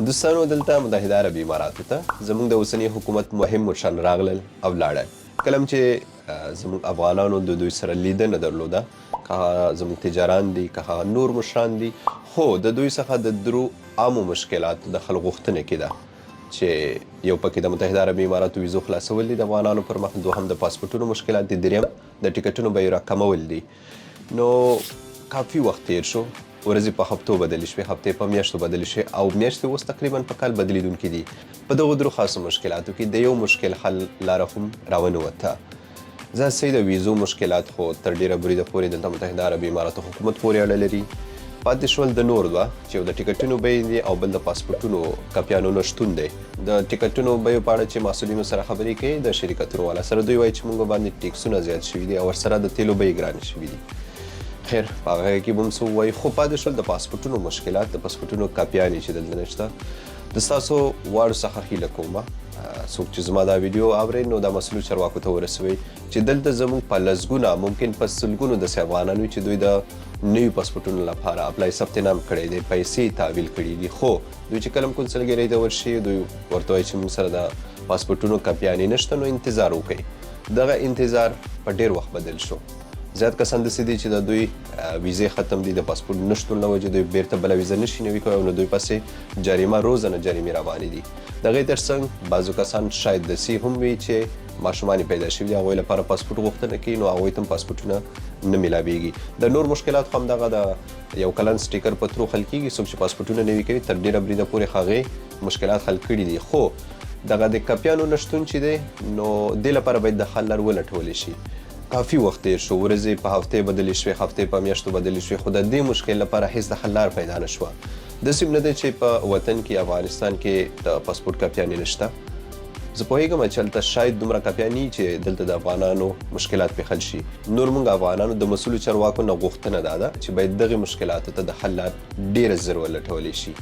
دوستانو دلته متحده عربي اماراتو ته زموږ د اوسني حکومت مهم مشران راغلل او لاړل. کله چې زموږ افغانانو د دوی سره لیدنه درلوده، که زموږ تجاران دي که نور مشران دي، خو د دوی څخه د درو عامو مشکلاتو د حل غوښتنه کېده چې یو پکې د متحده عربي اماراتو ویزو خلاصول دي د افغانانو پر مخ، دوهم د پاسپورټونو مشکلات دي، دریم د ټکټونو بیې راکمول دي. نو کافي وخت تیر شو، ورځې په هفتو بدلې شوې، هفتې په میاشتو بدلې شوې او میاشتې اوس تقریبا په کال بدلیدونکي دي. په دغو درو خاصو مشکلاتو کې د یو مشکل حل لاره هم راونوته. زه هسې د ویزو مشکلات خو تر ډېره بریده پورې دلته متحده عربي اماراتو حکومت پورې اړه لري. پاتې شول د نور دوه چې یو د ټکټونو بیې دي او بل د پاسپورټونو کاپیانو نه شتون دی. د ټکټونو بیو په اړه چې مسؤلینو سره خبرې کوي د شرکتونو والا سره، دوی وایي چې موږ باندې ټیکسونه زیات شوي دي او ورسره د تیلو بیې ګرانې شوي دي. خیر په هغه کې به هم څه ووایي، خو پاتې شول د پاسپورټونو مشکلات، د پاسپورټونو کاپیانې چې دلته نشته. د ستاسو واړو څخه هیله کومه څوک چې زما دا ویډیو اورئ نو دا مسؤلو چارواکو ته ورسوئ چې دلته زموږ په لسګونه ممکن په سلګونو داسې افغانان وي چې دوی د نوي پاسپورټونو لپاره اپلای ثبت نام کړی دی، پیسې تحویل کړي دي، خو دوی چې کله هم کونسلګرۍ ته ورشي دوی ورته وایي چې موږ سره د پاسپورټونو کاپیانې نشته، نو انتظار وکړئ. دغه انتظار په ډېر وخت بدل شو. زیات کسان داسې دي چې د دوی ویزې ختم دي، د پاسپورټ نشتون له وجې دوی بیرته بله ویزه نشي نوي کوی او نو دوی پسې جریمه روزانه جریمې روانې دي. د هغې تر څنګ بعضو کسان شاید داسې هم وي چې ماشومان یې پیدا شوي دي، هغوی لپاره پاسپورټ غوښتنه کوي نو هغوی ته هم پاسپورټونه نه میلاویږي. د نور مشکلات خو همدغه د یو کلن سټیکر په ترو حل کېږي. څوک چې پاسپورټونه نوي کوي تر ډېره بریده پورې هغې مشکلات حل کړي دي، خو دغه د کاپیانو نشتون چې دی نو دې لپاره باید د حل لار ولټولی شي. کافي وخت تیر شو، ورځې په هفتې بدلې شوې، هفتې په میاشتو بدلې شوې، خو د دې مشکل لپاره هیڅ د حل لار پیدا نه شوه. داسې هم نه دی چې په وطن کې افغانستان کې د پاسپورټ کاپیانې نشته. زه پوهېږم چې هلته شاید دومره کاپیانې وي چې دلته د افغانانو مشکلات پرې حل شي. نور موږ افغانانو د مسؤلو چارواکو نه غوښتنه دا ده چې باید دغې مشکلاتو ته د حل لار ډېره ژر ولټولی شي.